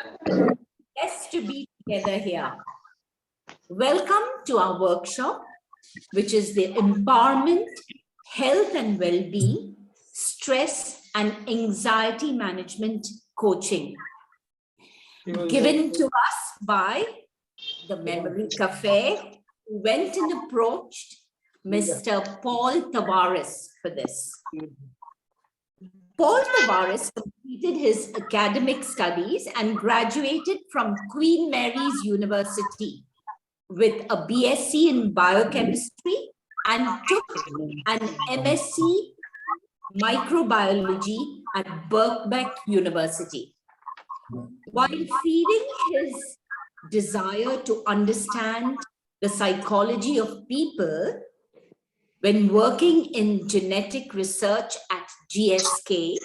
Blessed to be together here. Welcome to our workshop, which is the Empowerment, Health and Well-being, Stress and Anxiety Management Coaching, given to us by the Memory Cafe, who went and approached Mr. Paul Tavares for this. Paul Tavares completed his academic studies and graduated from Queen Mary's University with a BSc in biochemistry and took an MSc microbiology at Birkbeck University. While feeding his desire to understand the psychology of people, when working in genetic research at GSK,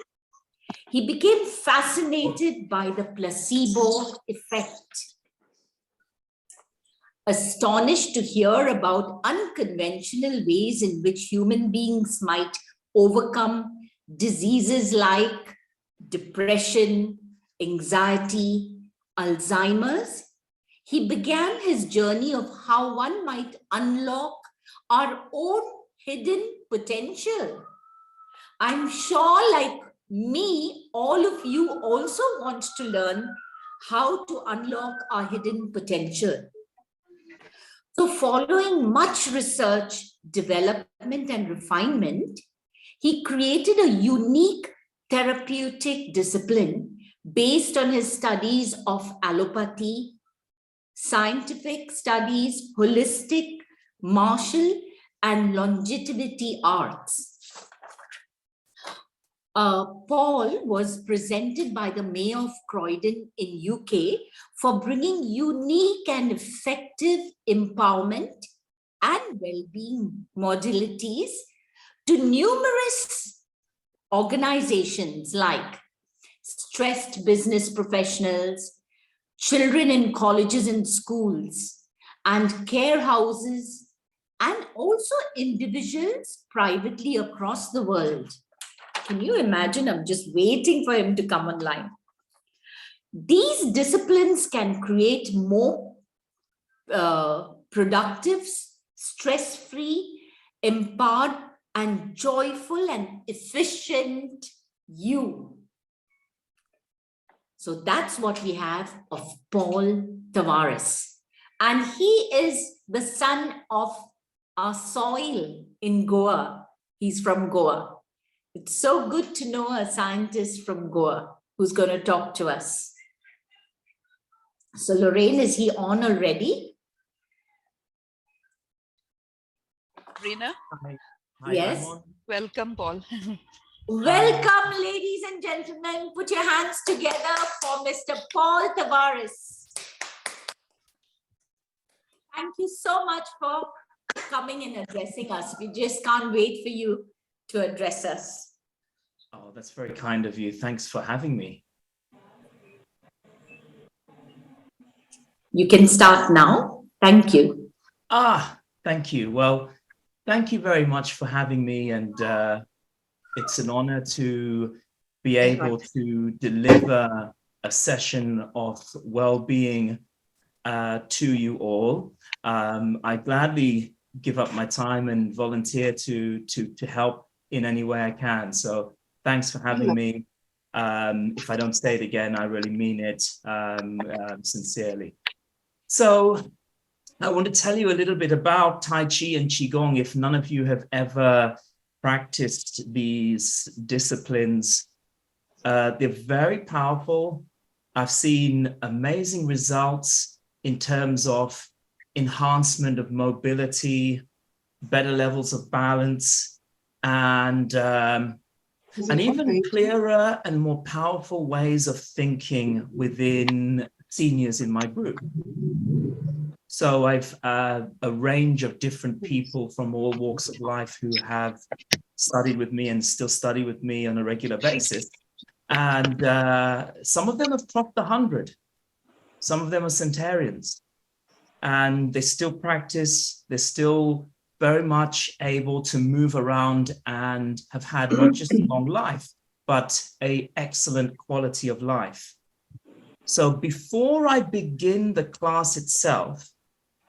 he became fascinated by the placebo effect. Astonished to hear about unconventional ways in which human beings might overcome diseases like depression, anxiety, Alzheimer's, he began his journey of how one might unlock our own hidden potential. I'm sure, like me, all of you also want to learn how to unlock our hidden potential. So following much research, development, and refinement, he created a unique therapeutic discipline based on his studies of allopathy, scientific studies, holistic, martial, and longevity arts. Paul was presented by the Mayor of Croydon in UK for bringing unique and effective empowerment and well-being modalities to numerous organizations like stressed business professionals, children in colleges and schools, and care houses, and also individuals privately across the world. Can you imagine? I'm just waiting for him to come online. These disciplines can create more productive, stress-free, empowered, and joyful and efficient you. So that's what we have of Paul Tavares. And he is the son of our soil in Goa. He's from Goa. It's so good to know a scientist from Goa who's going to talk to us. So Lorraine, is he on already? Rina? Hi, Yes. Welcome, Paul. Welcome, ladies and gentlemen. Put your hands together for Mr. Paul Tavares. Thank you so much for coming and addressing us. We just can't wait for you to address us. Oh, that's very kind of you. Thanks for having me. You can start now. Thank you. Thank you. Well, thank you very much for having me. And it's an honor to be able to deliver a session of well-being to you all. I gladly give up my time and volunteer to help in any way I can. So thanks for having me. If I don't say it again, I really mean it sincerely. So I want to tell you a little bit about Tai Chi and Qigong. If none of you have ever practiced these disciplines, they're very powerful. I've seen amazing results in terms of enhancement of mobility, better levels of balance, and even clearer and more powerful ways of thinking within seniors in my group. So I've a range of different people from all walks of life who have studied with me and still study with me on a regular basis. And some of them have crossed 100. Some of them are centenarians. And they still practice. They're still very much able to move around and have had not just a long life, but an excellent quality of life. So before I begin the class itself,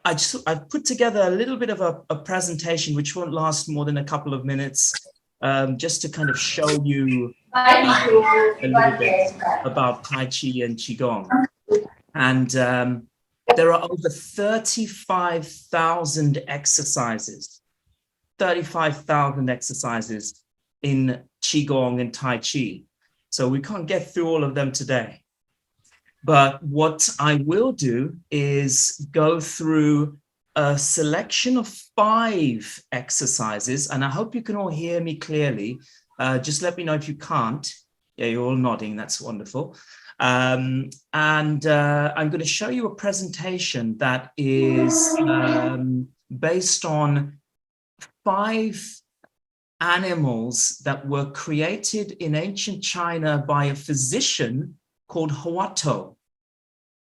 I've put together a little bit of a presentation which won't last more than a couple of minutes, just to kind of show you a little bit about Tai Chi and Qigong. And there are over 35,000 exercises, 35,000 exercises in Qigong and Tai Chi. So we can't get through all of them today. But what I will do is go through a selection of 5 exercises, and I hope you can all hear me clearly. Just let me know if you can't. Yeah, you're all nodding. That's wonderful. I'm going to show you a presentation that is based on 5 animals that were created in ancient China by a physician called Huatou.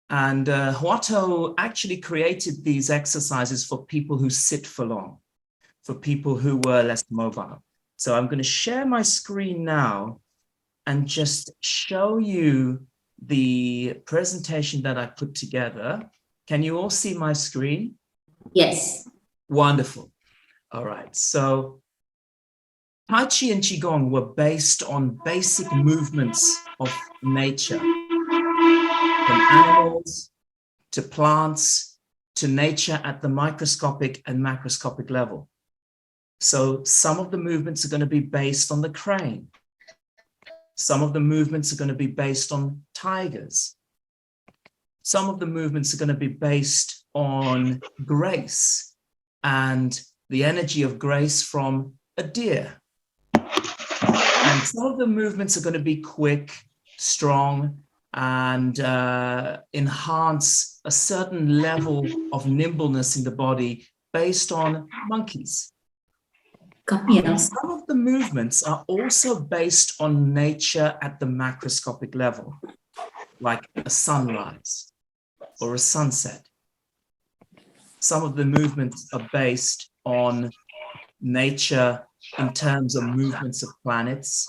And Huatou actually created these exercises for people who sit for long, for people who were less mobile. So I'm going to share my screen now and just show you the presentation that I put together. Can you all see my screen? Yes. Wonderful. All right. So Tai Chi and Qigong were based on basic movements of nature, from animals to plants to nature at the microscopic and macroscopic level. So some of the movements are going to be based on the crane. Some of the movements are going to be based on tigers. Some of the movements are going to be based on grace and the energy of grace from a deer. And some of the movements are going to be quick, strong, and enhance a certain level of nimbleness in the body based on monkeys. And some of the movements are also based on nature at the macroscopic level, like a sunrise or a sunset. Some of the movements are based on nature in terms of movements of planets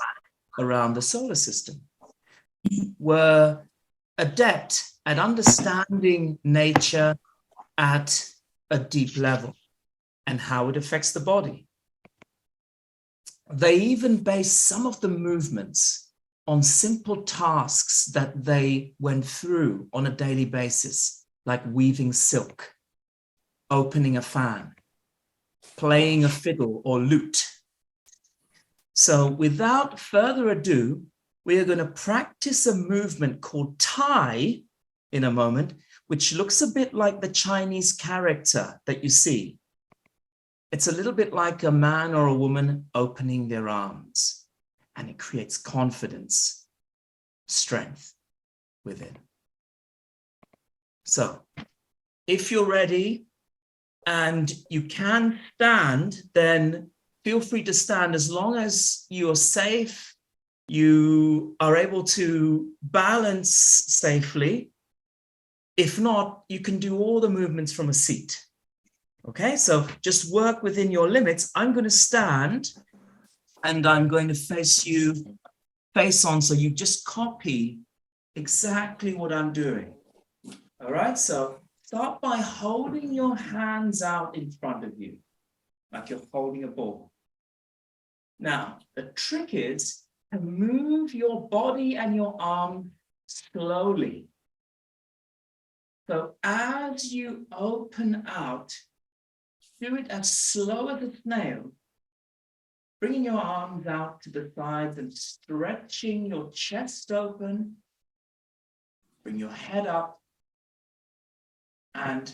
around the solar system. We're adept at understanding nature at a deep level and how it affects the body. They even base some of the movements on simple tasks that they went through on a daily basis, like weaving silk, opening a fan, playing a fiddle or lute. So without further ado, we are going to practice a movement called Tai in a moment, which looks a bit like the Chinese character that you see. It's a little bit like a man or a woman opening their arms, and it creates confidence, strength within. So if you're ready and you can stand, then feel free to stand as long as you're safe, you are able to balance safely. If not, you can do all the movements from a seat. Okay, so just work within your limits. I'm going to stand and I'm going to face you face on, so you just copy exactly what I'm doing. All right, so start by holding your hands out in front of you, like you're holding a ball. Now, the trick is to move your body and your arm slowly. So as you open out, do it as slow as a snail, bringing your arms out to the sides and stretching your chest open. Bring your head up and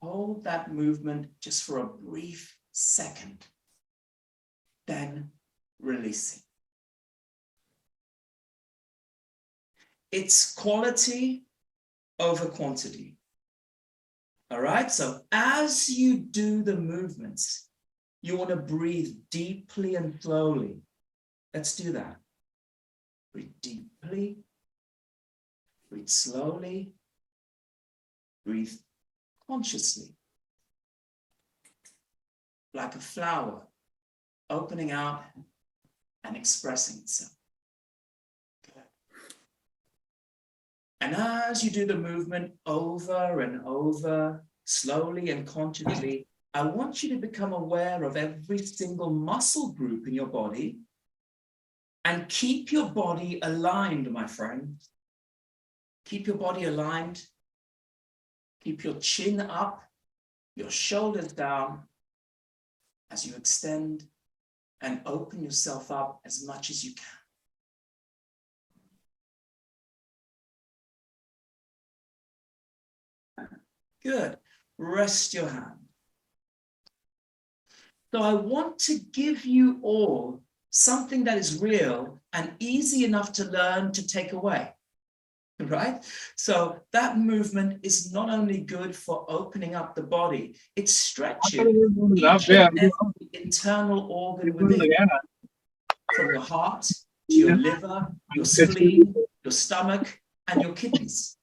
hold that movement just for a brief second. Then releasing. It's quality over quantity. All right, so as you do the movements, you want to breathe deeply and slowly. Let's do that. Breathe deeply, breathe slowly, breathe consciously. Like a flower opening out and expressing itself. Good. And as you do the movement over and over, slowly and consciously, I want you to become aware of every single muscle group in your body and keep your body aligned, my friend. Keep your body aligned. Keep your chin up, your shoulders down as you extend and open yourself up as much as you can. Good. Rest your hand. So I want to give you all something that is real and easy enough to learn to take away, right? So that movement is not only good for opening up the body, it stretches each and every internal organ within, from your heart to your liver, your spleen, your stomach, and your kidneys.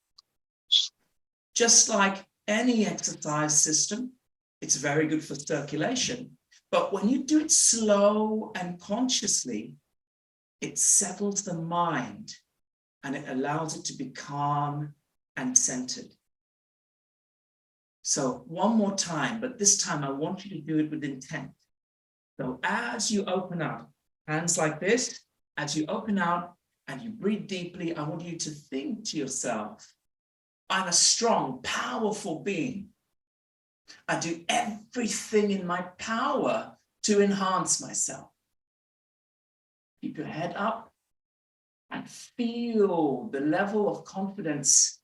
Just like any exercise system, it's very good for circulation. But when you do it slow and consciously, it settles the mind and it allows it to be calm and centered. So one more time, but this time I want you to do it with intent. So as you open up, hands like this, as you open out and you breathe deeply, I want you to think to yourself, I'm a strong, powerful being. I do everything in my power to enhance myself. Keep your head up and feel the level of confidence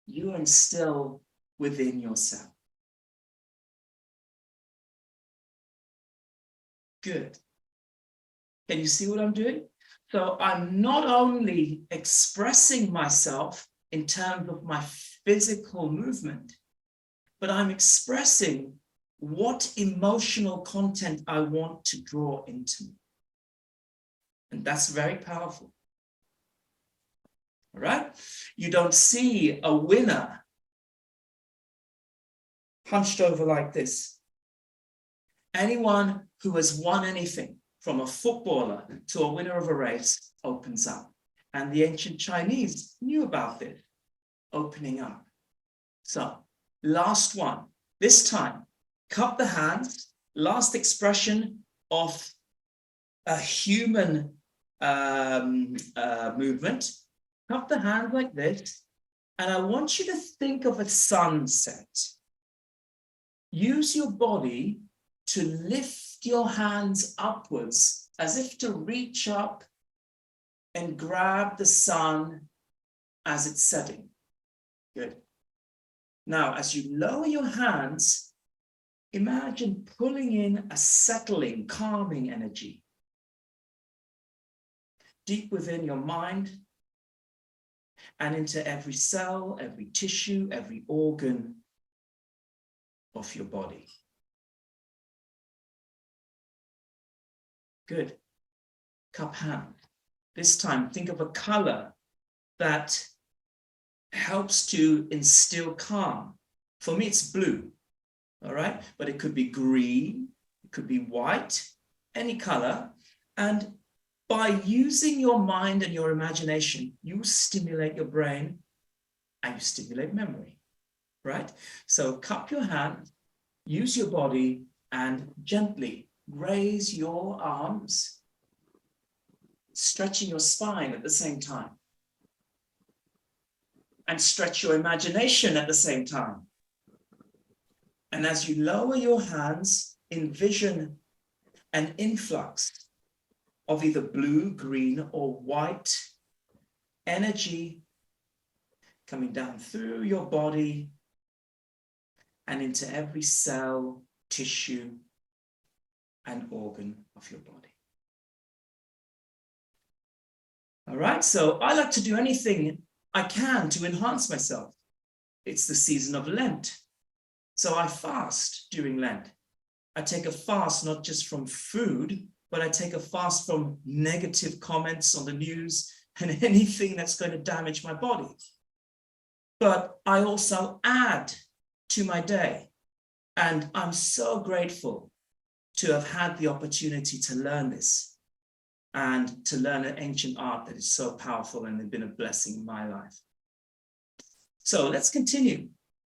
you instill within yourself. Good. Can you see what I'm doing? So I'm not only expressing myself in terms of my physical movement, but I'm expressing what emotional content I want to draw into me. And that's very powerful. All right? You don't see a winner hunched over like this. Anyone who has won anything, from a footballer to a winner of a race, opens up. And the ancient Chinese knew about it, opening up. So, last one. This time, cup the hands. Last expression of a human movement. Cup the hand like this. And I want you to think of a sunset. Use your body to lift your hands upwards as if to reach up and grab the sun as it's setting. Good. Now, as you lower your hands, imagine pulling in a settling, calming energy deep within your mind and into every cell, every tissue, every organ of your body. Good. Cup hand. This time, think of a color that helps to instill calm. For me, it's blue, all right? But it could be green, it could be white, any color. And by using your mind and your imagination, you stimulate your brain and you stimulate memory, right? So cup your hand, use your body, and gently raise your arms, stretching your spine at the same time. And stretch your imagination at the same time. And as you lower your hands, envision an influx of either blue, green, or white energy coming down through your body and into every cell, tissue, and organ of your body. All right, so I like to do anything I can to enhance myself. It's the season of Lent. So I fast during Lent. I take a fast not just from food, but I take a fast from negative comments on the news and anything that's going to damage my body. But I also add to my day. And I'm so grateful to have had the opportunity to learn this and to learn an ancient art that is so powerful and has been a blessing in my life. So let's continue.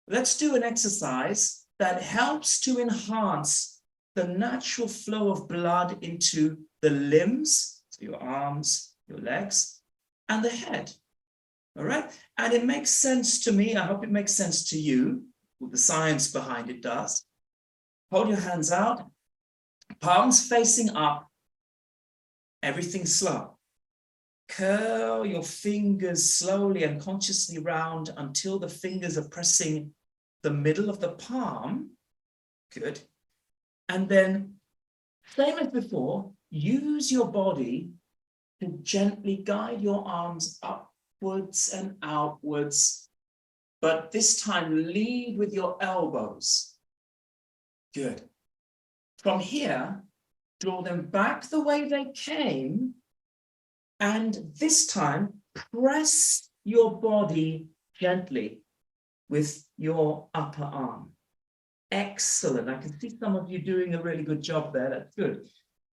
Let's do an exercise that helps to enhance the natural flow of blood into the limbs, so your arms, your legs, and the head. All right? And it makes sense to me. I hope it makes sense to you. What the science behind it does. Hold your hands out, palms facing up, everything slow. Curl your fingers slowly and consciously round until the fingers are pressing the middle of the palm. Good. And then, same as before, use your body to gently guide your arms upwards and outwards, but this time lead with your elbows. Good. From here, draw them back the way they came, and this time press your body gently with your upper arm. Excellent. I can see some of you doing a really good job there. That's good.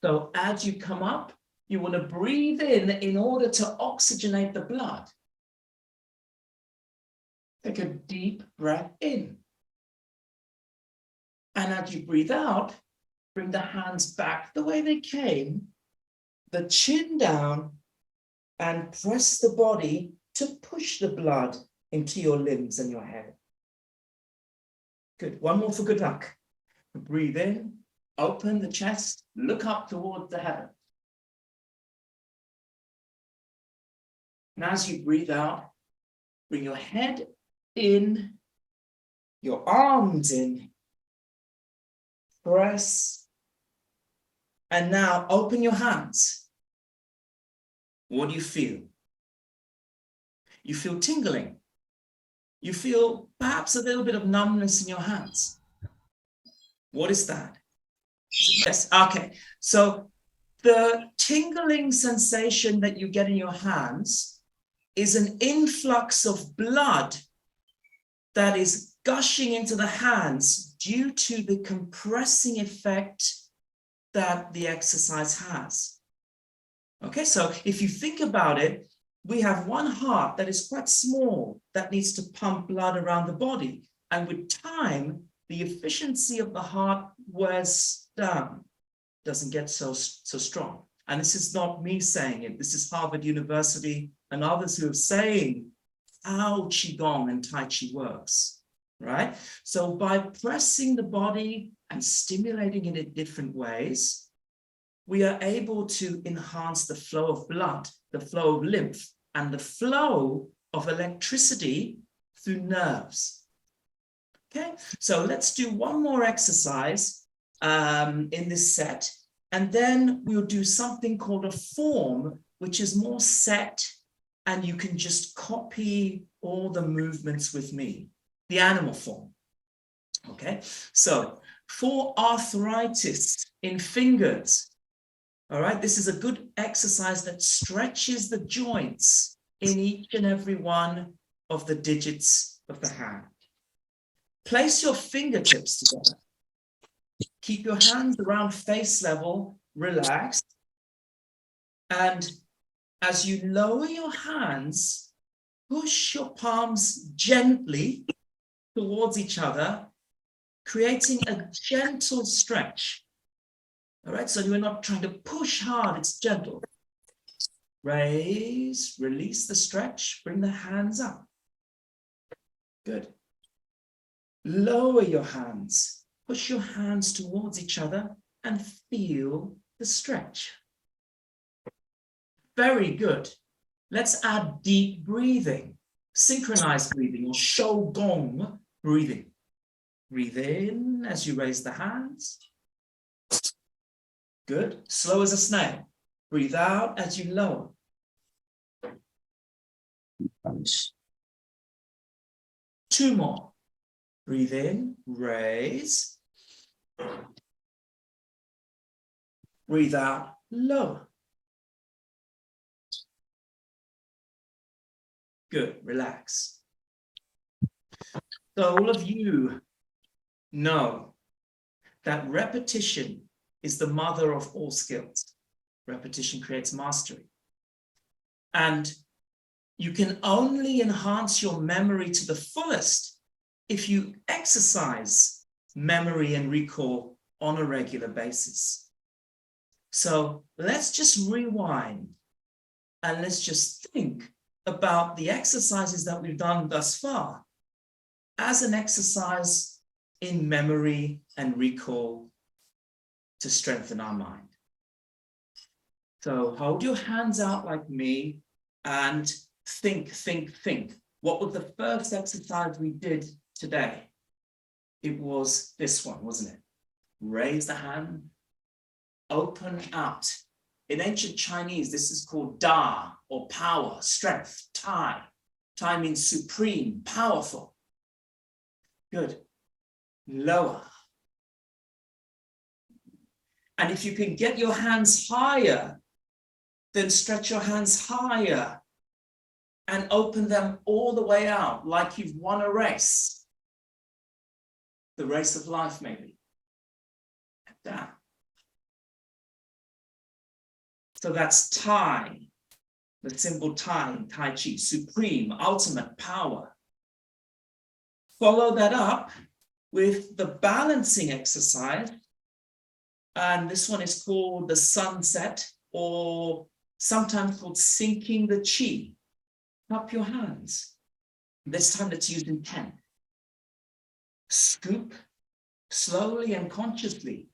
So as you come up, you want to breathe in order to oxygenate the blood. Take a deep breath in. And as you breathe out, bring the hands back the way they came, the chin down, and press the body to push the blood into your limbs and your head. Good. One more for good luck. Breathe in, open the chest, look up towards the heaven. And as you breathe out, bring your head in, your arms in, press, and now open your hands. What do you feel? You feel tingling. You feel perhaps a little bit of numbness in your hands. What is that? Yes, okay. So the tingling sensation that you get in your hands is an influx of blood that is gushing into the hands due to the compressing effect that the exercise has. Okay, so if you think about it, we have one heart that is quite small that needs to pump blood around the body. And with time, the efficiency of the heart wears down, doesn't get so strong. And this is not me saying it. This is Harvard University and others who are saying how Qigong and Tai Chi works, right? So by pressing the body and stimulating it in different ways, we are able to enhance the flow of blood, the flow of lymph, and the flow of electricity through nerves. Okay, so let's do one more exercise in this set, and then we'll do something called a form, which is more set, and you can just copy all the movements with me, the animal form. Okay, so for arthritis in fingers, all right, this is a good exercise that stretches the joints in each and every one of the digits of the hand. Place your fingertips together. Keep your hands around face level, relaxed. And as you lower your hands, push your palms gently towards each other, creating a gentle stretch. All right, so you're not trying to push hard, it's gentle. Raise, release the stretch, bring the hands up. Good. Lower your hands, push your hands towards each other and feel the stretch. Very good. Let's add deep breathing, synchronized breathing or Shou-Gong breathing. Breathe in as you raise the hands. Good. Slow as a snail. Breathe out as you lower. Two more. Breathe in, raise. Breathe out, lower. Good. Relax. So all of you know that repetition is the mother of all skills. Repetition creates mastery. And You can only enhance your memory to the fullest if you exercise memory and recall on a regular basis. So let's just rewind and let's just think about the exercises that we've done thus far as an exercise in memory and recall to strengthen our mind. So hold your hands out like me and think. What was the first exercise we did today? It was this one, wasn't it? Raise the hand, open out. In ancient Chinese, this is called Da, or power, strength, Tai. Tai means supreme, powerful. Good. Lower. And if you can get your hands higher, then stretch your hands higher and open them all the way out, like you've won a race. The race of life, maybe. Like that. So that's Tai, the symbol Tai in Tai Chi, supreme, ultimate power. Follow that up with the balancing exercise. And this one is called the sunset, or sometimes called sinking the chi. Up your hands. This time let's use intent. Scoop slowly and consciously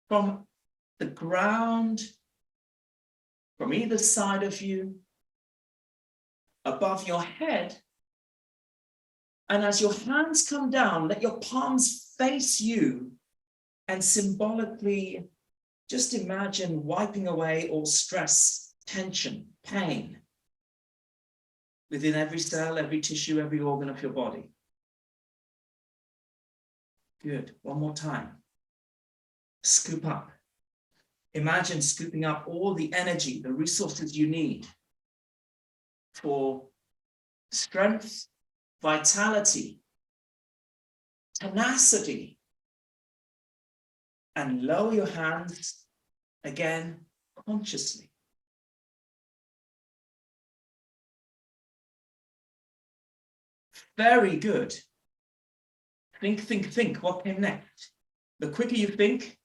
from the ground, from either side of you, above your head. And as your hands come down, let your palms face you and symbolically just imagine wiping away all stress, tension, pain within every cell, every tissue, every organ of your body. Good. One more time. Scoop up. Imagine scooping up all the energy, the resources you need for strength, vitality, tenacity, and lower your hands again consciously. Very good. Think. What came next? The quicker you think,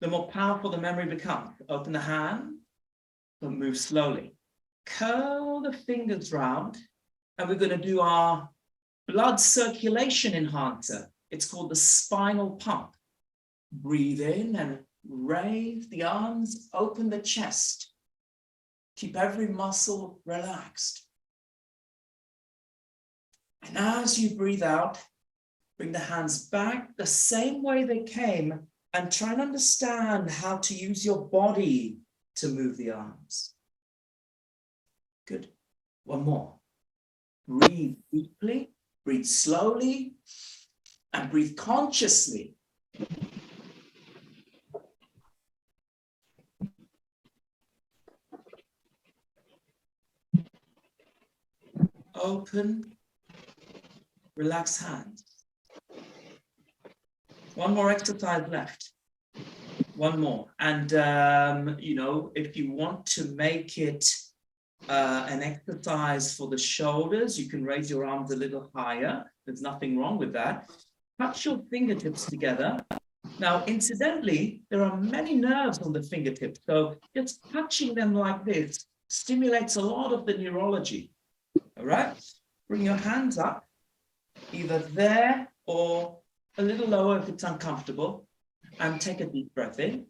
the more powerful the memory becomes. Open the hand, but move slowly. Curl the fingers round, and we're going to do our blood circulation enhancer. It's called the spinal pump. Breathe in and raise the arms, open the chest. Keep every muscle relaxed. And as you breathe out, bring the hands back the same way they came and try and understand how to use your body to move the arms. Good. One more. Breathe deeply, breathe slowly, and breathe consciously. Open, relax hands. One more exercise left. One more. And, if you want to make it an exercise for the shoulders, you can raise your arms a little higher. There's nothing wrong with that. Touch your fingertips together. Now, incidentally, there are many nerves on the fingertips. So just touching them like this stimulates a lot of the neurology. All right? Bring your hands up, either there or a little lower if it's uncomfortable, and take a deep breath in.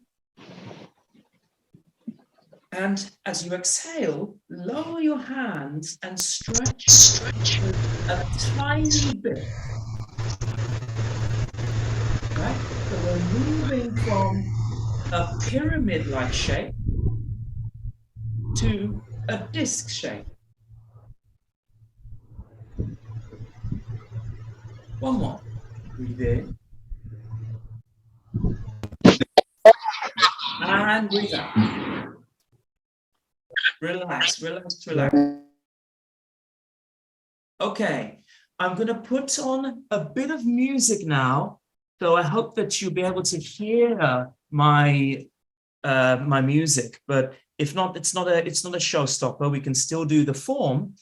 And as you exhale, lower your hands and stretch a tiny bit. Right? So we're moving from a pyramid-like shape to a disc shape. One more. Breathe in. And breathe out. Relax. Okay, I'm going to put on a bit of music now. So I hope that you'll be able to hear my music. But If not, it's not a showstopper. We can still do the form,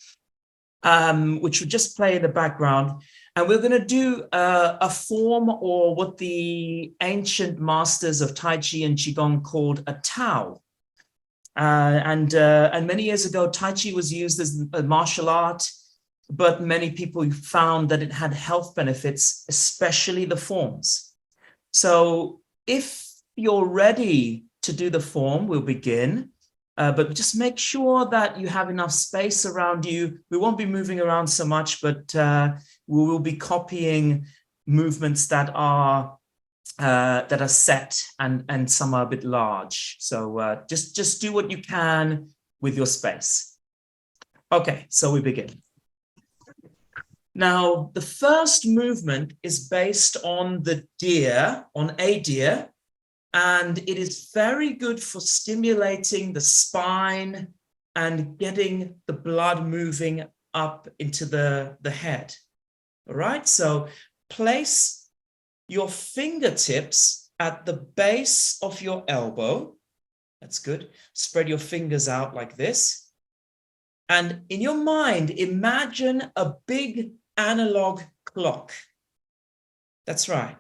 which would just play in the background. And we're going to do a form, or what the ancient masters of Tai Chi and Qigong called a Tao. And many years ago, Tai Chi was used as a martial art, but many people found that it had health benefits, especially the forms. So if you're ready to do the form, we'll begin. But just make sure that you have enough space around you. We won't be moving around so much, but we will be copying movements that are set, and some are a bit large. So just do what you can with your space. Okay, so we begin. Now, the first movement is based on the deer, on a deer, and it is very good for stimulating the spine and getting the blood moving up into the head. All right, so place your fingertips at the base of your elbow. That's good. Spread your fingers out like this. And in your mind, imagine a big analog clock. That's right.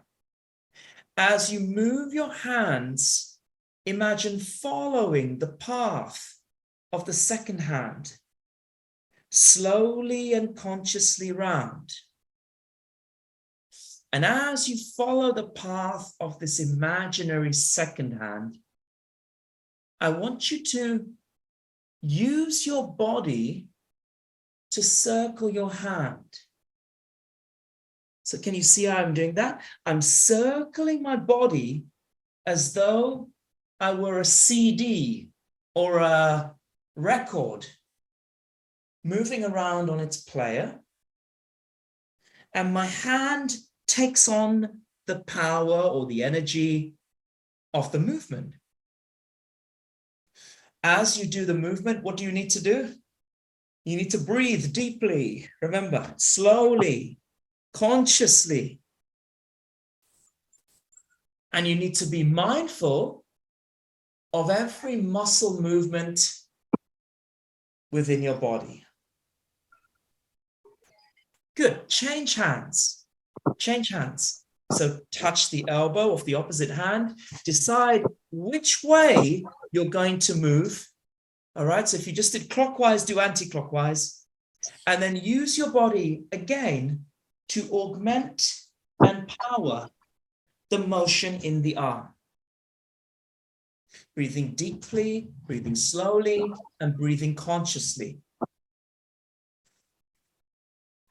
As you move your hands, imagine following the path of the second hand, slowly and consciously round. And as you follow the path of this imaginary second hand, I want you to use your body to circle your hand. So can you see how I'm doing that? I'm circling my body as though I were a CD or a record moving around on its player. And my hand takes on the power or the energy of the movement. As you do the movement, what do you need to do? You need to breathe deeply. Remember, slowly, consciously. And you need to be mindful of every muscle movement within your body. Good. Change hands. Change hands. So touch the elbow of the opposite hand. Decide which way you're going to move. All right. So if you just did clockwise, do anti-clockwise. And then use your body again to augment and power the motion in the arm. Breathing deeply, breathing slowly, and breathing consciously.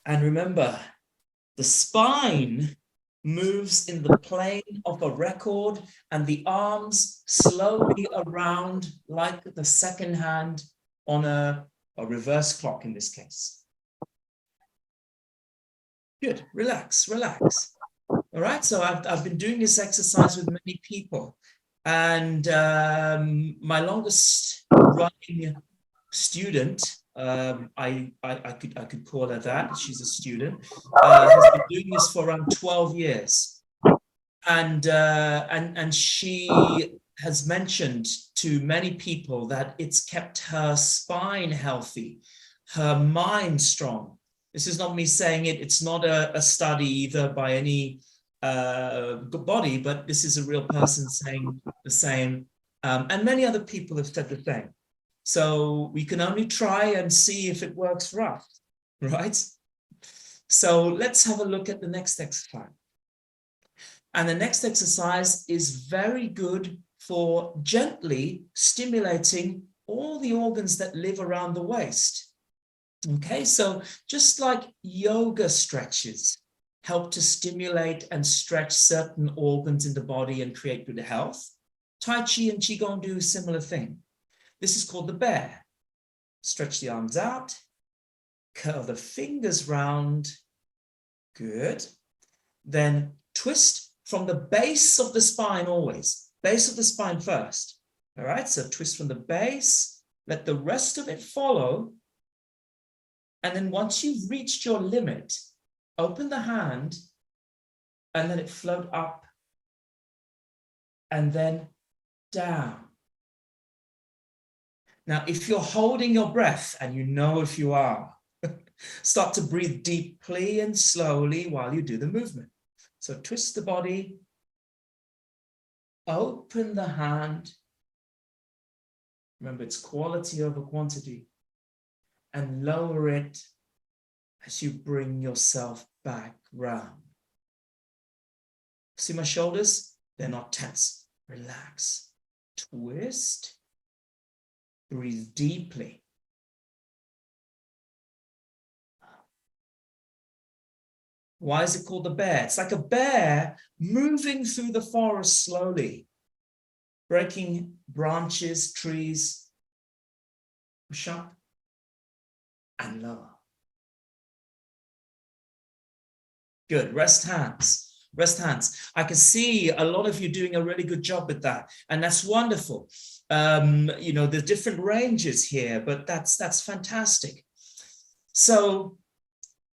And remember, the spine moves in the plane of a record, and the arms slowly around like the second hand on a reverse clock in this case. Good. Relax, relax. All right. So I've been doing this exercise with many people, and my longest running student, I could call her that. She's a student. Has been doing this for around 12 years, and she has mentioned to many people that it's kept her spine healthy, her mind strong. This is not me saying it. It's not a study either by any body, but this is a real person saying the same. And many other people have said the same. So we can only try and see if it works for us, right? So let's have a look at the next exercise. And the next exercise is very good for gently stimulating all the organs that live around the waist. Okay, so just like yoga stretches help to stimulate and stretch certain organs in the body and create good health, Tai Chi and Qigong do a similar thing. This is called the bear. Stretch the arms out, curl the fingers round. Good. Then twist from the base of the spine always. Base of the spine first. All right, so twist from the base, let the rest of it follow. And then once you've reached your limit, open the hand and let it float up and then down. Now, if you're holding your breath, and you know if you are, start to breathe deeply and slowly while you do the movement. So twist the body, open the hand. Remember, it's quality over quantity. And lower it as you bring yourself back round. See my shoulders? They're not tense. Relax. Twist. Breathe deeply. Why is it called the bear? It's like a bear moving through the forest slowly, breaking branches, trees. Push up and lower. Good. Rest hands. Rest hands. I can see a lot of you doing a really good job with that, and that's wonderful. You know, there's different ranges here, but that's fantastic. So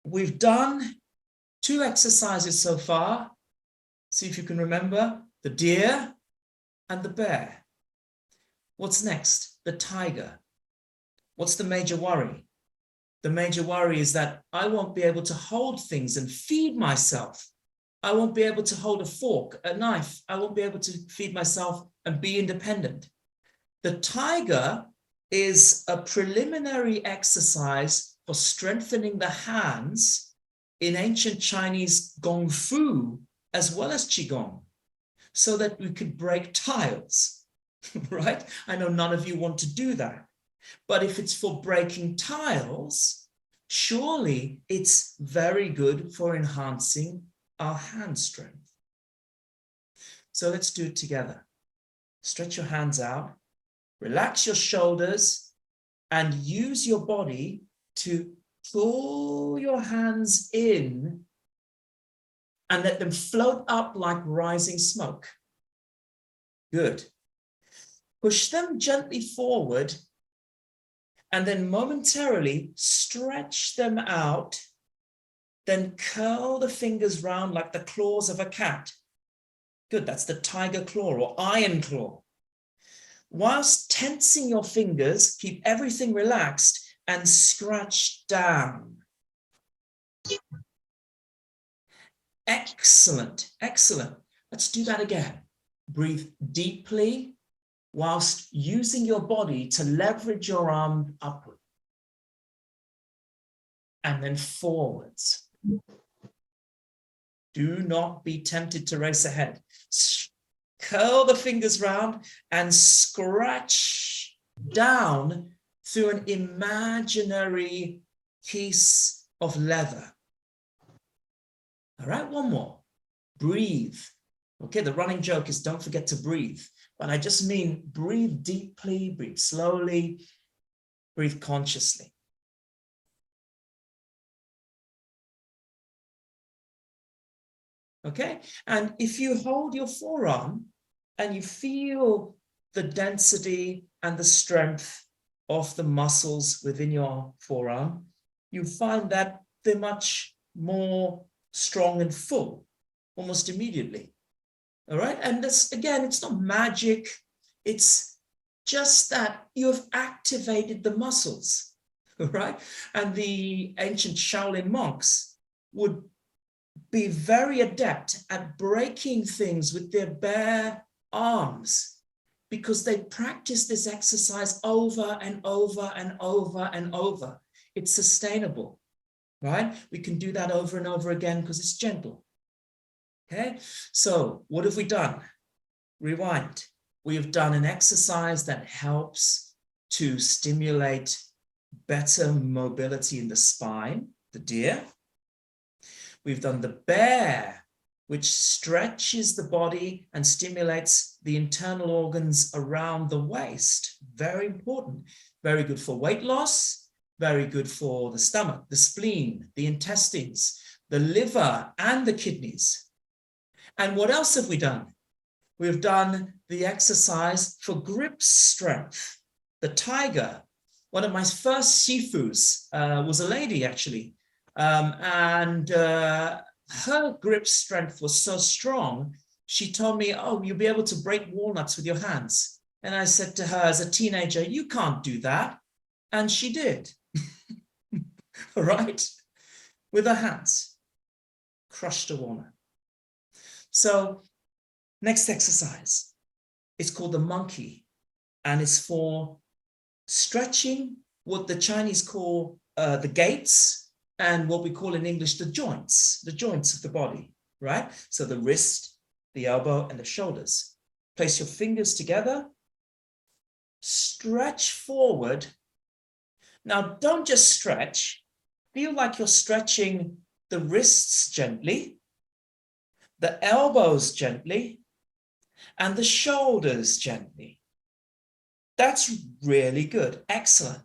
we've done 2 exercises so far. See if you can remember the deer and the bear. What's next? The tiger. What's the major worry? The major worry is that I won't be able to hold things and feed myself. I won't be able to hold a fork, a knife. I won't be able to feed myself and be independent. The tiger is a preliminary exercise for strengthening the hands in ancient Chinese Gong Fu as well as Qigong, so that we could break tiles, right? I know none of you want to do that, but if it's for breaking tiles, surely it's very good for enhancing our hand strength. So let's do it together. Stretch your hands out, relax your shoulders, and use your body to pull your hands in and let them float up like rising smoke. Good. Push them gently forward and then momentarily stretch them out. Then curl the fingers round like the claws of a cat. Good, that's the tiger claw or iron claw. Whilst tensing your fingers, keep everything relaxed and scratch down. Excellent, excellent. Let's do that again. Breathe deeply whilst using your body to leverage your arm upward. And then forwards. Do not be tempted to race ahead. Curl the fingers round and scratch down through an imaginary piece of leather. All right, one more. Breathe. Okay, the running joke is don't forget to breathe. But I just mean breathe deeply, breathe slowly, breathe consciously. Okay, and if you hold your forearm and you feel the density and the strength of the muscles within your forearm, you find that they're much more strong and full almost immediately. All right, and this, again, it's not magic. It's just that you have activated the muscles, right? And the ancient Shaolin monks would be very adept at breaking things with their bare arms because they practice this exercise over and over and over and over. It's sustainable, right? We can do that over and over again because it's gentle. Okay, so what have we done? Rewind. We have done an exercise that helps to stimulate better mobility in the spine, the deer. We've done the bear, which stretches the body and stimulates the internal organs around the waist. Very important. Very good for weight loss, very good for the stomach, the spleen, the intestines, the liver, and the kidneys. And what else have we done? We've done the exercise for grip strength. The tiger, one of my first shifus was a lady actually. And her grip strength was so strong, she told me, oh, you'll be able to break walnuts with your hands. And I said to her as a teenager, you can't do that. And she did. All right? With her hands, crushed a walnut. So next exercise, it's called the monkey, and it's for stretching what the Chinese call the gates, and what we call in English the joints of the body, right? So the wrist, the elbow, and the shoulders. Place your fingers together, stretch forward. Now, don't just stretch. Feel like you're stretching the wrists gently, the elbows gently, and the shoulders gently. That's really good. Excellent.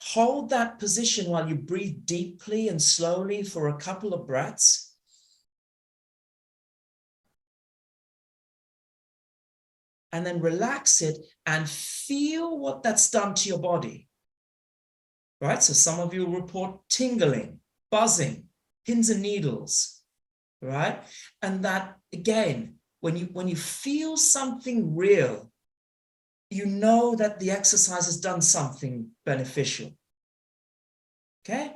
Hold that position while you breathe deeply and slowly for a couple of breaths. And then relax it and feel what that's done to your body. Right? So some of you will report tingling, buzzing, pins and needles, right? And that, again, when you feel something real, you know that the exercise has done something beneficial. Okay?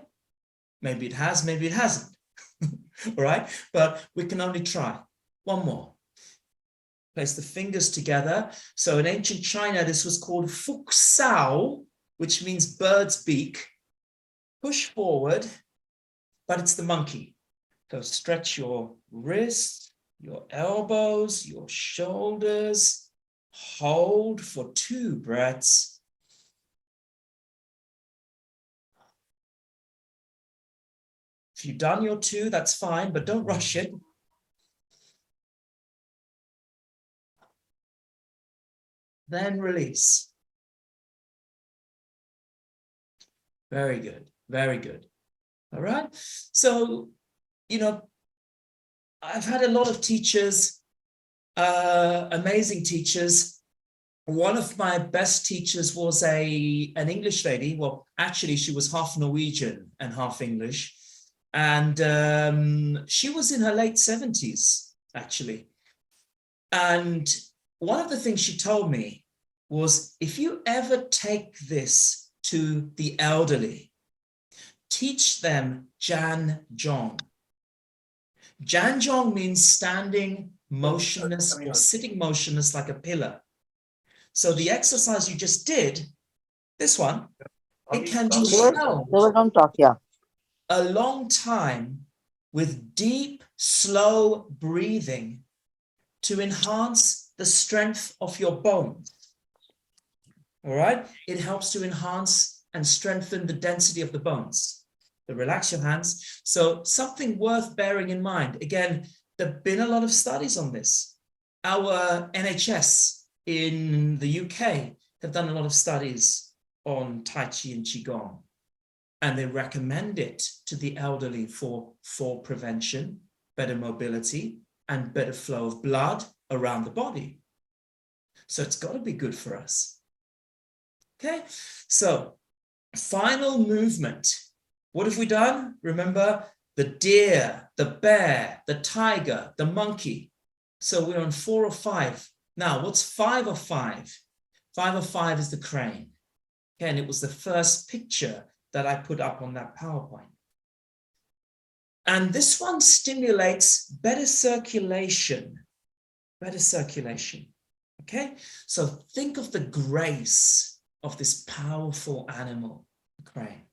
Maybe it has, maybe it hasn't. All right? But we can only try. One more. Place the fingers together. So in ancient China, this was called Fuk Sao, which means bird's beak. Push forward, but it's the monkey. So stretch your wrists, your elbows, your shoulders. Hold for 2 breaths. If you've done your 2, that's fine, but don't rush it. Then release. Very good, very good. All right. So, I've had a lot of teachers, amazing teachers. One of my best teachers was an English lady. Well, actually, she was half Norwegian and half English. And she was in her late 70s, actually. And one of the things she told me was, if you ever take this to the elderly, teach them Jan Zhong. Jan Zhong means standing motionless or sitting motionless like a pillar. So the exercise you just did, this one, it can be held a long time with deep, slow breathing to enhance the strength of your bones. All right? It helps to enhance and strengthen the density of the bones. So relax your hands. So something worth bearing in mind. Again, there have been a lot of studies on this. Our NHS in the UK have done a lot of studies on Tai Chi and Qigong, and they recommend it to the elderly for prevention, better mobility, and better flow of blood around the body. So it's got to be good for us. Okay, so final movement. What have we done? Remember the deer, the bear, the tiger, the monkey. So we're on 4 of 5. Now, what's 5 of 5? 5 of 5 is the crane. Okay, and it was the first picture that I put up on that PowerPoint. And this one stimulates better circulation. Better circulation. Okay, so think of the grace of this powerful animal, the crane.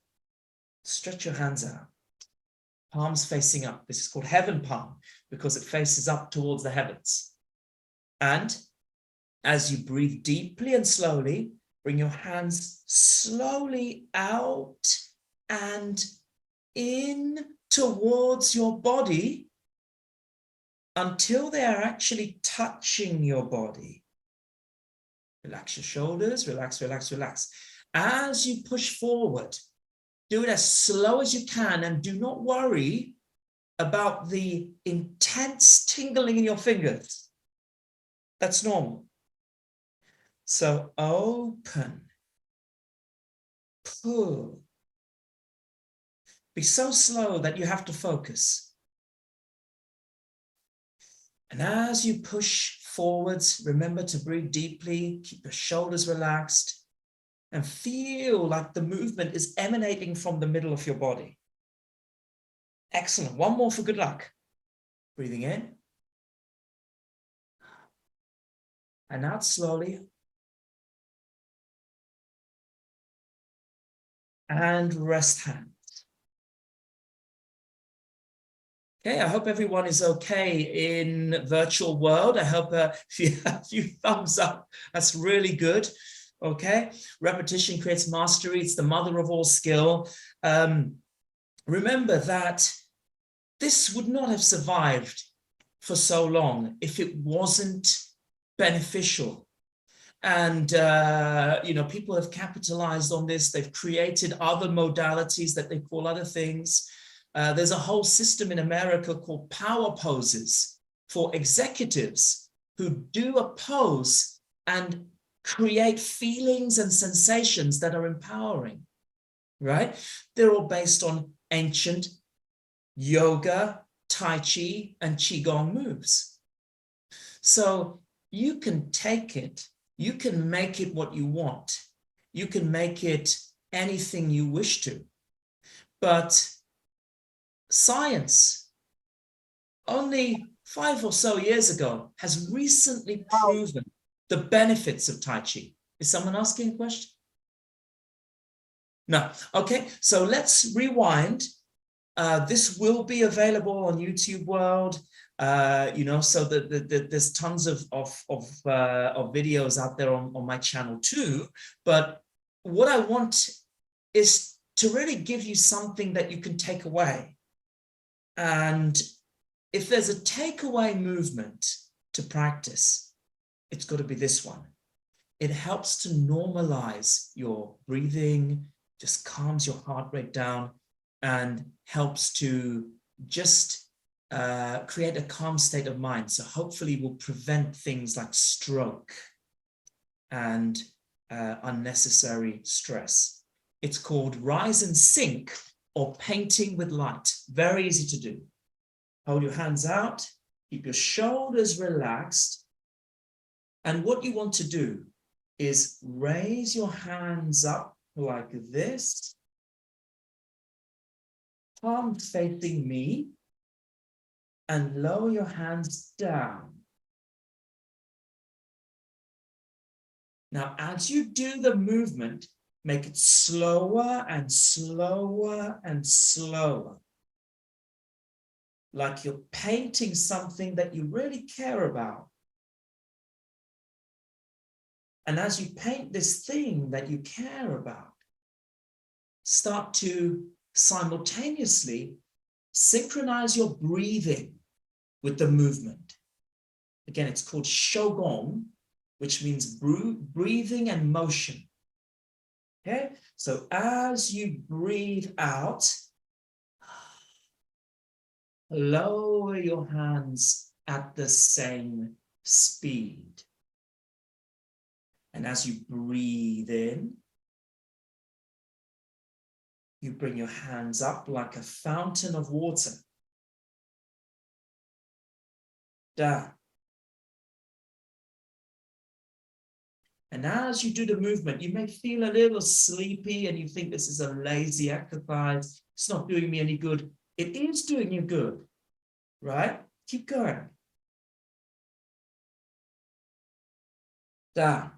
Stretch your hands out. Palms facing up. This is called heaven palm because it faces up towards the heavens. And as you breathe deeply and slowly, bring your hands slowly out and in towards your body until they are actually touching your body. Relax your shoulders, relax, relax, relax. As you push forward, do it as slow as you can and do not worry about the intense tingling in your fingers. That's normal. So open, pull. Be so slow that you have to focus. And as you push forwards, remember to breathe deeply, keep your shoulders relaxed, and feel like the movement is emanating from the middle of your body. Excellent. One more for good luck. Breathing in. And out slowly. And rest hands. Okay, I hope everyone is okay in virtual world. I hope if you have a few thumbs up, that's really good. Okay, repetition creates mastery. It's the mother of all skill. Remember that this would not have survived for so long if it wasn't beneficial. And, people have capitalized on this. They've created other modalities that they call other things. There's a whole system in America called power poses for executives who do a pose and create feelings and sensations that are empowering, right? They're all based on ancient yoga, Tai Chi, and Qigong moves. So you can take it, you can make it what you want. You can make it anything you wish to. But science, only 5 or so years ago, has recently proven the benefits of Tai Chi. Is someone asking a question? No. Okay, so let's rewind. This will be available on YouTube World. So there's tons of videos out there on my channel too. But what I want is to really give you something that you can take away. And if there's a takeaway movement to practice, it's got to be this one. It helps to normalize your breathing, just calms your heart rate down, and helps to just create a calm state of mind. So hopefully will prevent things like stroke and unnecessary stress. It's called Rise and Sink, or painting with light. Very easy to do. Hold your hands out, keep your shoulders relaxed. And what you want to do is raise your hands up like this, palm facing me, and lower your hands down. Now, as you do the movement, make it slower and slower and slower. Like you're painting something that you really care about. And as you paint this thing that you care about, start to simultaneously synchronize your breathing with the movement. Again, it's called Shogong, which means breathing and motion. Okay, so as you breathe out, lower your hands at the same speed. And as you breathe in, you bring your hands up like a fountain of water. Down. And as you do the movement, you may feel a little sleepy and you think this is a lazy exercise. It's not doing me any good. It is doing you good, right? Keep going. Down.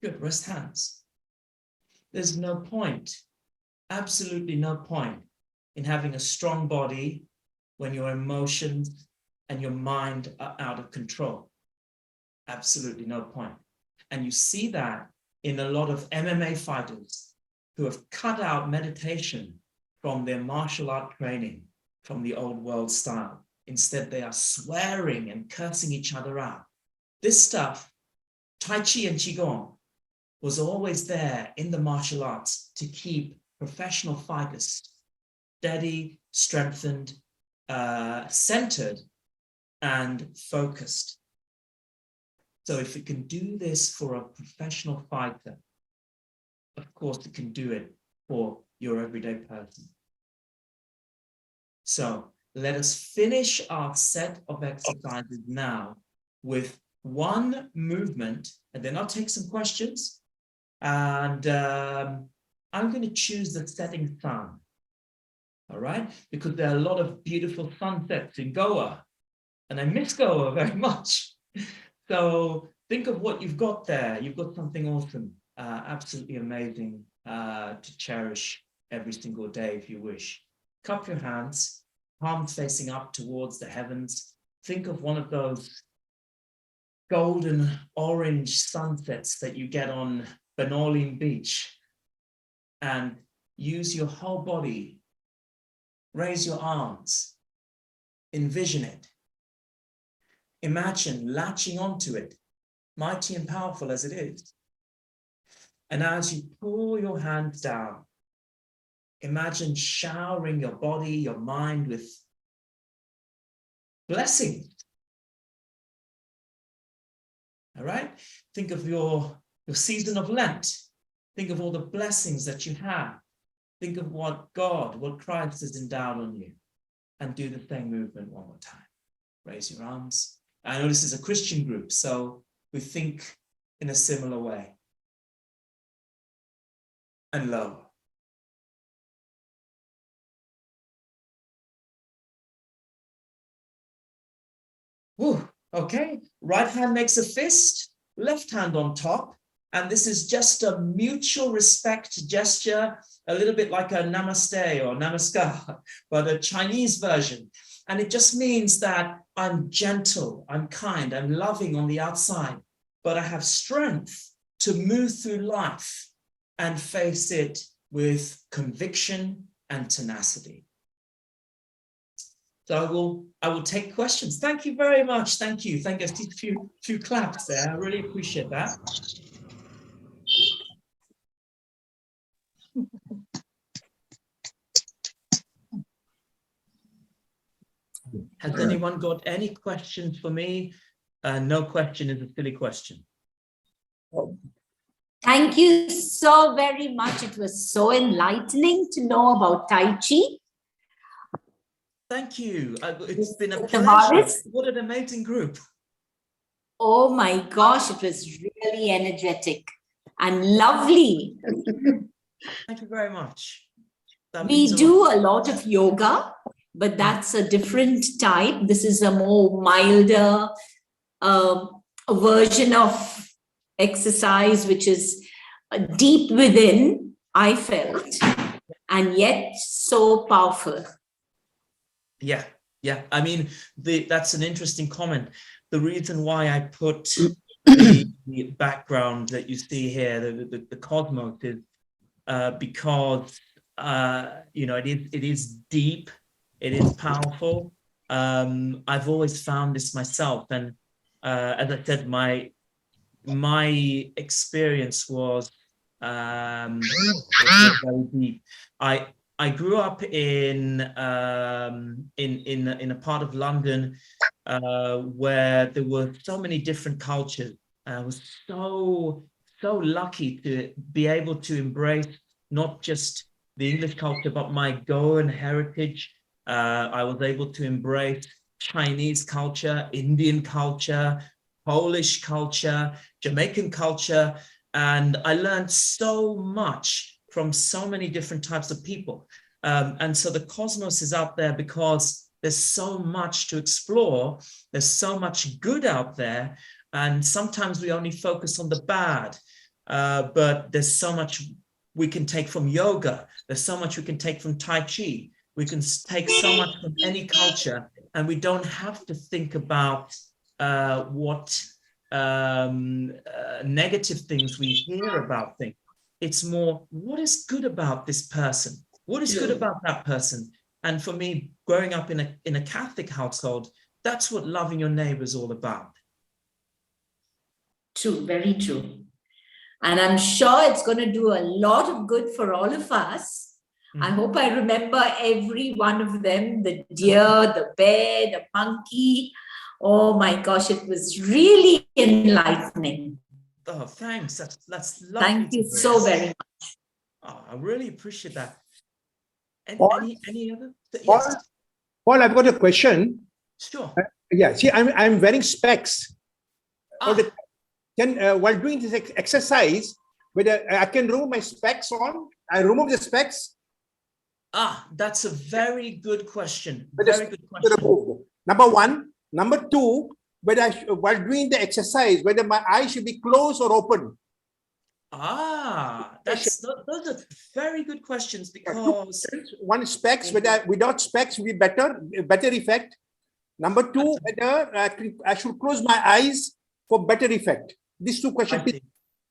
Good, rest hands. There's no point, absolutely no point in having a strong body when your emotions and your mind are out of control. Absolutely no point. And you see that in a lot of MMA fighters who have cut out meditation from their martial art training, from the old world style. Instead, they are swearing and cursing each other out. This stuff, Tai Chi and Qigong, was always there in the martial arts to keep professional fighters steady, strengthened, centered, and focused. So if it can do this for a professional fighter, of course it can do it for your everyday person. So let us finish our set of exercises now with one movement, and then I'll take some questions. And I'm going to choose the setting sun. All right, because there are a lot of beautiful sunsets in Goa, and I miss Goa very much. So think of what you've got there. You've got something awesome, absolutely amazing to cherish every single day if you wish. Cup your hands, palms facing up towards the heavens. Think of one of those golden orange sunsets that you get on Benolim Beach, and use your whole body. Raise your arms. Envision it. Imagine latching onto it, mighty and powerful as it is. And as you pull your hands down, imagine showering your body, your mind with blessings. All right? Think of your season of Lent. Think of all the blessings that you have. Think of what Christ has endowed on you. And do the same movement one more time. Raise your arms. I know this is a Christian group, so we think in a similar way. And lower. Whew. Okay, right hand makes a fist, left hand on top. And this is just a mutual respect gesture, a little bit like a namaste or namaskar, but a Chinese version. And it just means that I'm gentle, I'm kind, I'm loving on the outside, but I have strength to move through life and face it with conviction and tenacity. So I will take questions. Thank you very much. Thank you. Thank you. I see a few claps there. I really appreciate that. Has anyone got any questions for me? No question is a silly question. Thank you so very much. It was so enlightening to know about Tai Chi. Thank you. It's been a pleasure. Tavares. What an amazing group. Oh my gosh, it was really energetic and lovely. Thank you very much. We do a lot of yoga, but that's a different type. This is a more milder version of exercise, which is deep within, I felt, and yet so powerful. Yeah. I mean, that's an interesting comment. The reason why I put the background that you see here, the cosmos, is because it is deep, it is powerful. I've always found this myself, and as I said, my experience was very deep. I grew up in a part of London where there were so many different cultures. I was so lucky to be able to embrace not just the English culture, but my Goan heritage. I was able to embrace Chinese culture, Indian culture, Polish culture, Jamaican culture, and I learned so much from so many different types of people. And so the cosmos is out there because there's so much to explore. There's so much good out there. And sometimes we only focus on the bad, but there's so much we can take from yoga. There's so much we can take from Tai Chi. We can take so much from any culture, and we don't have to think about what negative things we hear about things. It's more, what is good about this person? What is good about that person? And for me, growing up in a Catholic household, that's what loving your neighbor is all about. True, very true. And I'm sure it's going to do a lot of good for all of us. I hope I remember every one of them, the deer, the bear, the monkey. Oh my gosh, it was really enlightening. Oh, thanks. That's lovely. Thank you so very much. Oh, I really appreciate that. Any other? Yes. Paul, I've got a question. Sure. Yeah, see, I'm wearing specs. All the Ah, while doing this exercise, whether I can remove my specs on, I remove the specs. that's a very good question. Whether Very good specs are question. removed. Number one. Number two, whether while doing the exercise, whether my eyes should be closed or open. Those are very good questions because One specs, whether without specs will be better effect. Number two, whether I should close my eyes for better effect. These two questions.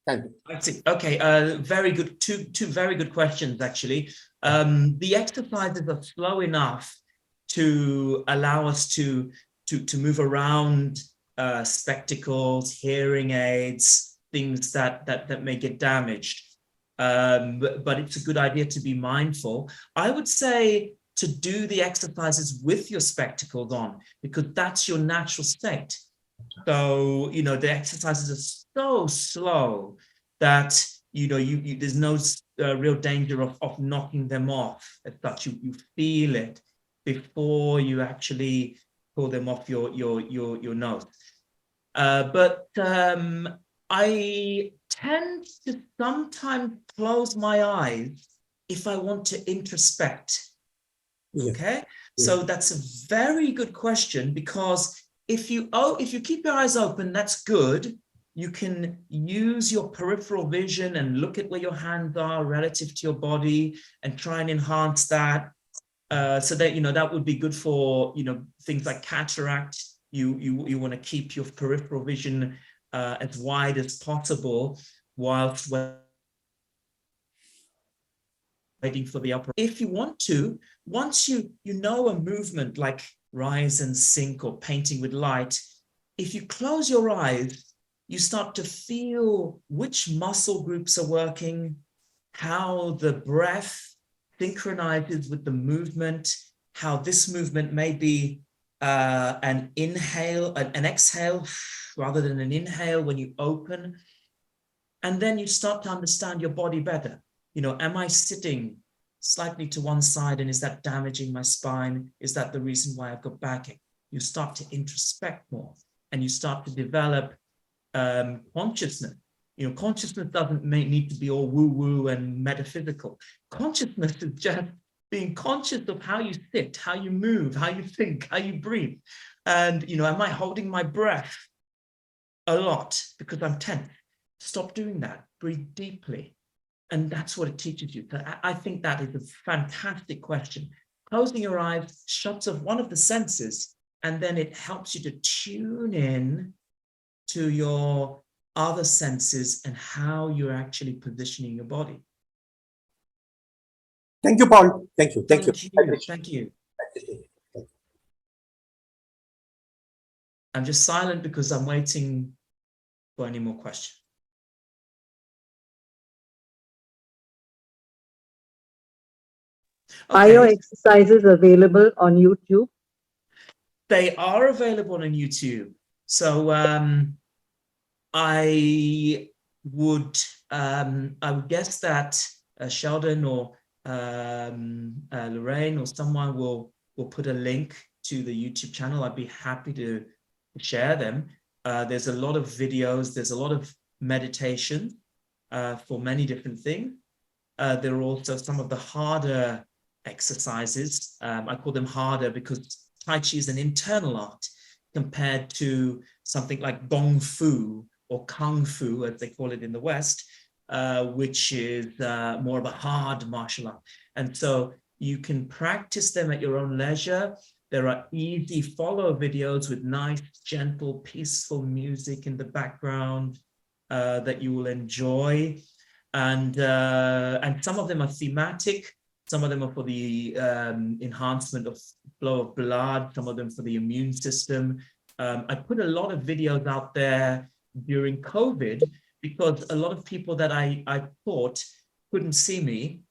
I see. Okay. Very good. Two very good questions, actually. The exercises are slow enough to allow us to move around spectacles, hearing aids, things that may get damaged. But it's a good idea to be mindful. I would say to do the exercises with your spectacles on, because that's your natural state. So, the exercises are so slow that, there's no real danger of knocking them off as such. You feel it before you actually pull them off your nose. But I tend to sometimes close my eyes if I want to introspect. Okay, so that's a very good question, because if you keep your eyes open, that's good. You can use your peripheral vision and look at where your hands are relative to your body and try and enhance that. So that that would be good for things like cataract. You want to keep your peripheral vision as wide as possible whilst waiting for the upper. If you want to, once you know a movement like rise and sink or painting with light, if you close your eyes, you start to feel which muscle groups are working, how the breath synchronizes with the movement, how this movement may be an inhale, an exhale rather than an inhale when you open. And then you start to understand your body better. Am I sitting slightly to one side, and is that damaging my spine? Is that the reason why I've got backache? You start to introspect more, and you start to develop consciousness. Consciousness doesn't need to be all woo-woo and metaphysical. Consciousness is just being conscious of how you sit, how you move, how you think, how you breathe. And, am I holding my breath a lot because I'm tense? Stop doing that. Breathe deeply. And that's what it teaches you. So I think that is a fantastic question. Closing your eyes shuts off one of the senses, and then it helps you to tune in to your other senses and how you're actually positioning your body. Thank you, Paul. Thank you. Thank you. Thank you. I'm just silent because I'm waiting for any more questions. Okay. Are your exercises available on YouTube? They are available on YouTube. So I would guess that Sheldon or Lorraine or someone will put a link to the YouTube channel. I'd be happy to share them. There's a lot of videos. There's a lot of meditation for many different things. There are also some of the harder exercises. I call them harder because Tai Chi is an internal art compared to something like Gong Fu or Kung Fu, as they call it in the West, which is more of a hard martial art. And so you can practice them at your own leisure. There are easy follow videos with nice, gentle, peaceful music in the background that you will enjoy. And some of them are thematic. Some of them are for the enhancement of flow of blood, some of them for the immune system. I put a lot of videos out there during COVID because a lot of people that I taught couldn't see me,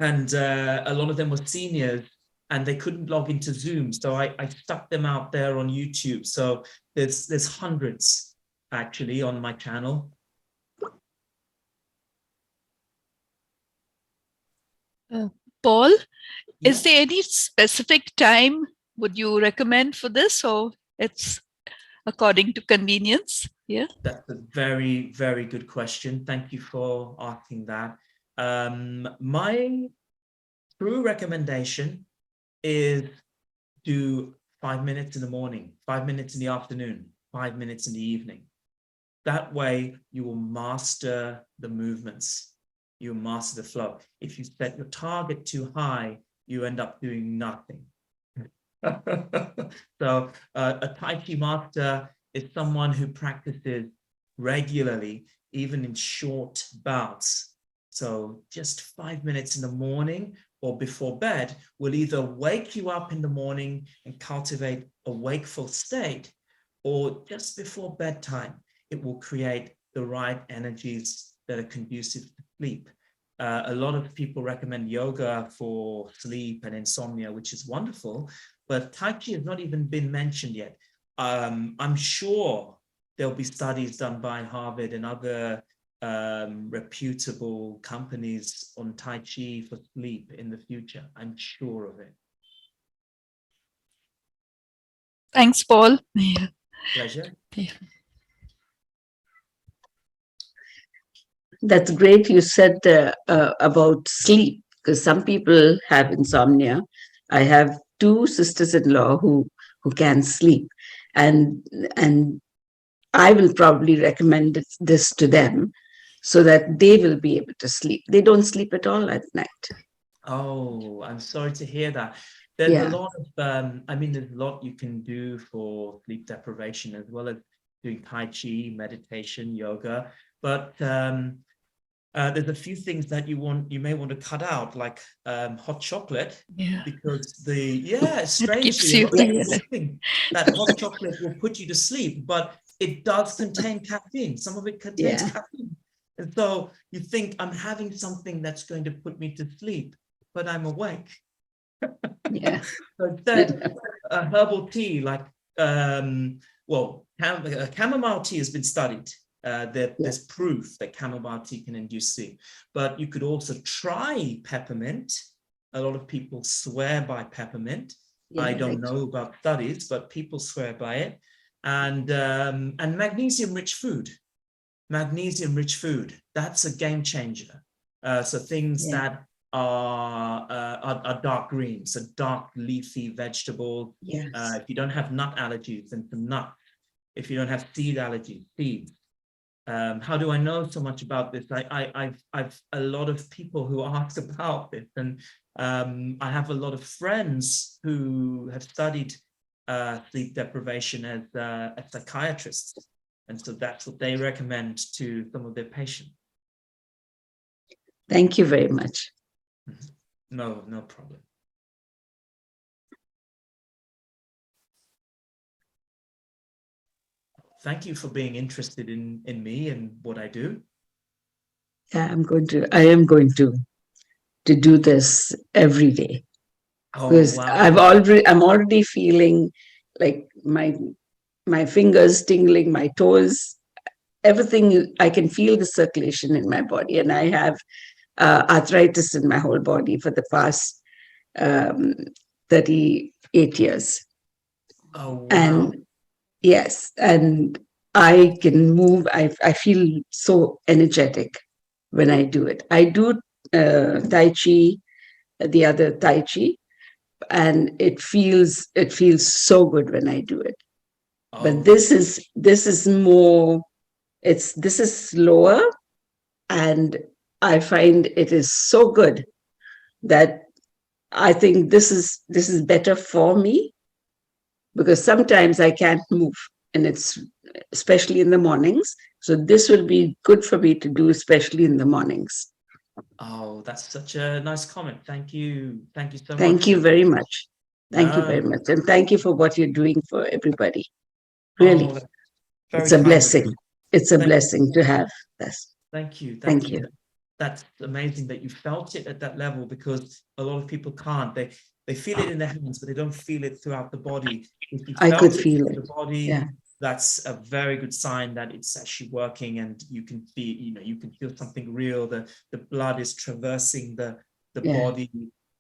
and a lot of them were seniors and they couldn't log into Zoom. So I stuck them out there on YouTube. So there's hundreds actually on my channel. Paul, Yeah. is there any specific time would you recommend for this, or it's according to convenience? Yeah. That's a very, very good question. Thank you for asking that. My true recommendation is do 5 minutes in the morning, 5 minutes in the afternoon, 5 minutes in the evening. That way you will master the movements. You master the flow. If you set your target too high, you end up doing nothing. So a Tai Chi master is someone who practices regularly, even in short bouts. So just 5 minutes in the morning or before bed will either wake you up in the morning and cultivate a wakeful state, or just before bedtime, it will create the right energies that are conducive to sleep. A lot of people recommend yoga for sleep and insomnia, which is wonderful, but Tai Chi has not even been mentioned yet. I'm sure there'll be studies done by Harvard and other reputable companies on Tai Chi for sleep in the future. I'm sure of it. Thanks, Paul. Yeah. Pleasure. Yeah. That's great. You said about sleep, because some people have insomnia. I have two sisters-in-law who can sleep, and I will probably recommend this to them so that they will be able to sleep. They don't sleep at all at night. Oh, I'm sorry to hear that. There's a lot of, there's a lot you can do for sleep deprivation, as well as doing Tai Chi, meditation, yoga. But there's a few things that you may want to cut out, like hot chocolate, because strangely, a lot of people think that hot chocolate will put you to sleep, but it does contain caffeine. Some of it contains caffeine. And so you think, I'm having something that's going to put me to sleep, but I'm awake. So instead, a herbal tea like, chamomile tea has been studied. There's proof that chamomile tea can induce sleep, but you could also try peppermint. A lot of people swear by peppermint. I don't know about studies, but people swear by it. And magnesium-rich food. Magnesium-rich food, that's a game changer. So things that are dark green, so dark leafy vegetables. If you don't have nut allergies, then some nuts. If you don't have seed allergies, seeds. How do I know so much about this? I've a lot of people who ask about this, and I have a lot of friends who have studied sleep deprivation as psychiatrists, and so that's what they recommend to some of their patients. Thank you very much. No problem. Thank you for being interested in me and what I do. Yeah, I am going to do this every day. Because I'm already feeling like my fingers tingling, my toes, everything. I can feel the circulation in my body, and I have arthritis in my whole body for the past 38 years. Oh, wow. And yes, and I can move. I feel so energetic when I do it. I do Tai Chi, the other Tai Chi, and it feels so good when I do it. But this is more. This is slower, and I find it is so good that I think this is better for me, because sometimes I can't move, and it's especially in the mornings. So this will be good for me to do, especially in the mornings. Oh, that's such a nice comment. Thank you. Thank you so much. Thank you very much. Thank you very much. And thank you for what you're doing for everybody. Really, it's a blessing. It's a blessing to have this. Thank you. Thank you. That's amazing that you felt it at that level, because a lot of people can't. They feel it in their hands, but they don't feel it throughout the body. If you I could feel it. The body, that's a very good sign that it's actually working, and you can feel, you can feel something real. The blood is traversing the body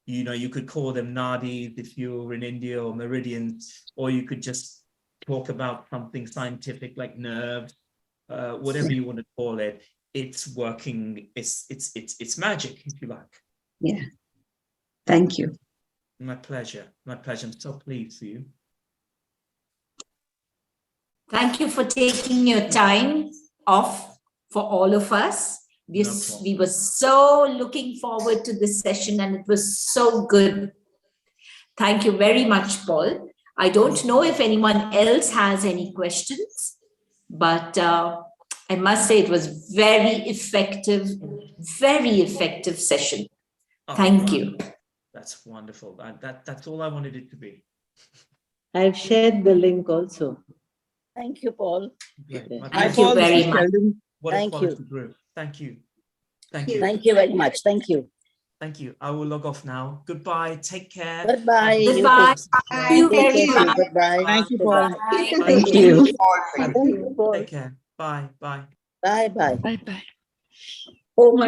you could call them nadis if you're in India, or meridians, or you could just talk about something scientific like nerves, whatever you want to call it. It's working. It's magic, if you like. Yeah. Thank you. My pleasure. My pleasure. I'm so pleased for you. Thank you for taking your time off for all of us. We, No problem. we were so looking forward to this session, and it was so good. Thank you very much, Paul. I don't know if anyone else has any questions, but I must say it was very effective session. Oh, Thank wow. you. That's wonderful. That's all I wanted it to be. I've shared the link also. Thank you, Paul. Great. My Thank pleasure. you very much. What a Thank quality you. group. Thank you. Thank you. Thank you very much. Thank you. Thank you. I will log off now. Goodbye. Take care. Goodbye. You Goodbye. take- Thank you Take very care too. much. Goodbye. Thank you, Paul. Bye. Thank you. Thank you, Paul. Take care. Bye. Bye. Bye bye. Bye bye. Oh my